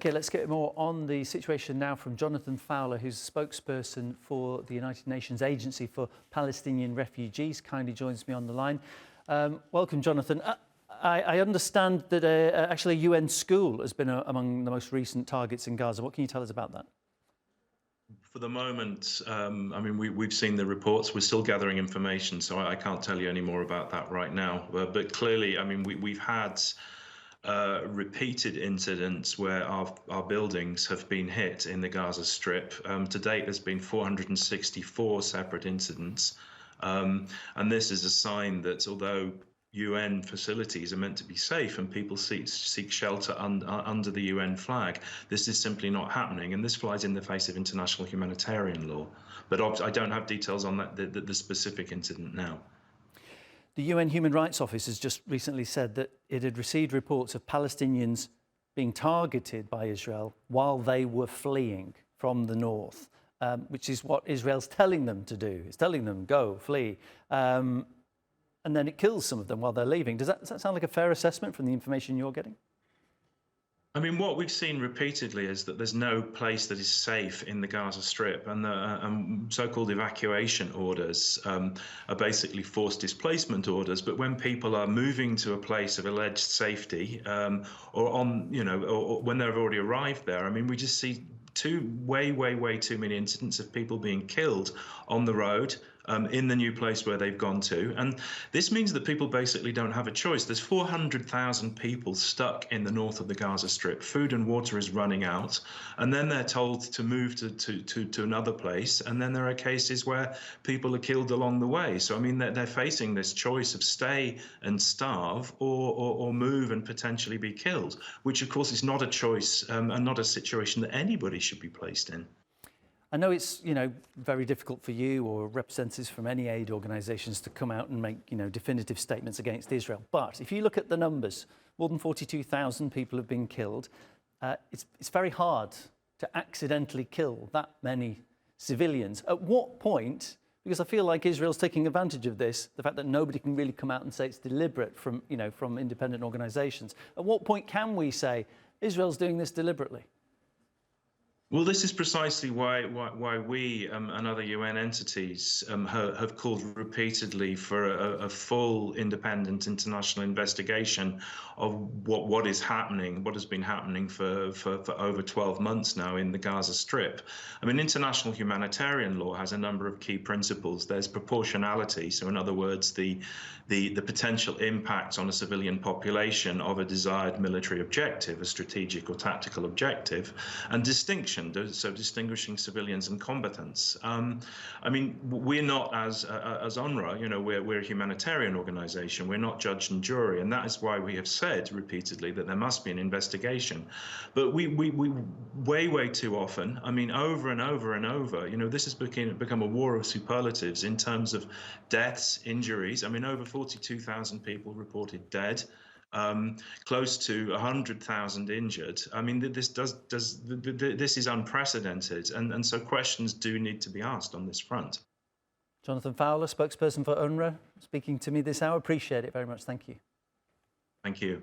Okay, let's get more on the situation now from Jonathan Fowler, who's a spokesperson for the United Nations Agency for Palestinian Refugees. Kindly joins me on the line. Welcome, Jonathan. I understand that actually a UN school has been among the most recent targets in Gaza. What can you tell us about that? For the moment, we've seen the reports. We're still gathering information, so I can't tell you any more about that right now. But clearly, we've had repeated incidents where our buildings have been hit in the Gaza Strip. To date, there's been 464 separate incidents. And this is a sign that although UN facilities are meant to be safe and people seek shelter under the UN flag, this is simply not happening, and this flies in the face of international humanitarian law. But I don't have details on that, the specific incident now. The UN Human Rights Office has just recently said that it had received reports of Palestinians being targeted by Israel while they were fleeing from the north, which is what Israel's telling them to do. It's telling them, go, flee. And then it kills some of them while they're leaving. Does that sound like a fair assessment from the information you're getting? What we've seen repeatedly is that there's no place that is safe in the Gaza Strip, and the so-called evacuation orders are basically forced displacement orders. But when people are moving to a place of alleged safety, or when they've already arrived there, we just see way too many incidents of people being killed on the road, in the new place where they've gone to. And this means that people basically don't have a choice. There's 400,000 people stuck in the north of the Gaza Strip. Food and water is running out, and then they're told to move to another place, and then there are cases where people are killed along the way. So they're facing this choice of stay and starve, or move and potentially be killed, which of course is not a choice, and not a situation that anybody should be placed in. I know it's, very difficult for you or representatives from any aid organisations to come out and make, definitive statements against Israel. But if you look at the numbers, more than 42,000 people have been killed. It's very hard to accidentally kill that many civilians. At what point, because I feel like Israel's taking advantage of this, the fact that nobody can really come out and say it's deliberate from independent organisations, at what point can we say Israel's doing this deliberately? Well, this is precisely why we and other UN entities have called repeatedly for a full, independent international investigation of what is happening, what has been happening for over 12 months now in the Gaza Strip. International humanitarian law has a number of key principles. There's proportionality, so in other words, the potential impact on a civilian population of a desired military objective, a strategic or tactical objective, and distinction. So distinguishing civilians and combatants. We're not as UNRWA, we're a humanitarian organization. We're not judge and jury, and that is why we have said repeatedly that there must be an investigation. But we way too often, over and over, this has become a war of superlatives in terms of deaths, injuries. Over 42,000 people reported dead. Close to 100,000 injured. This is unprecedented, and so questions do need to be asked on this front. Jonathan Fowler, spokesperson for UNRWA, speaking to me this hour. Appreciate it very much. Thank you. Thank you.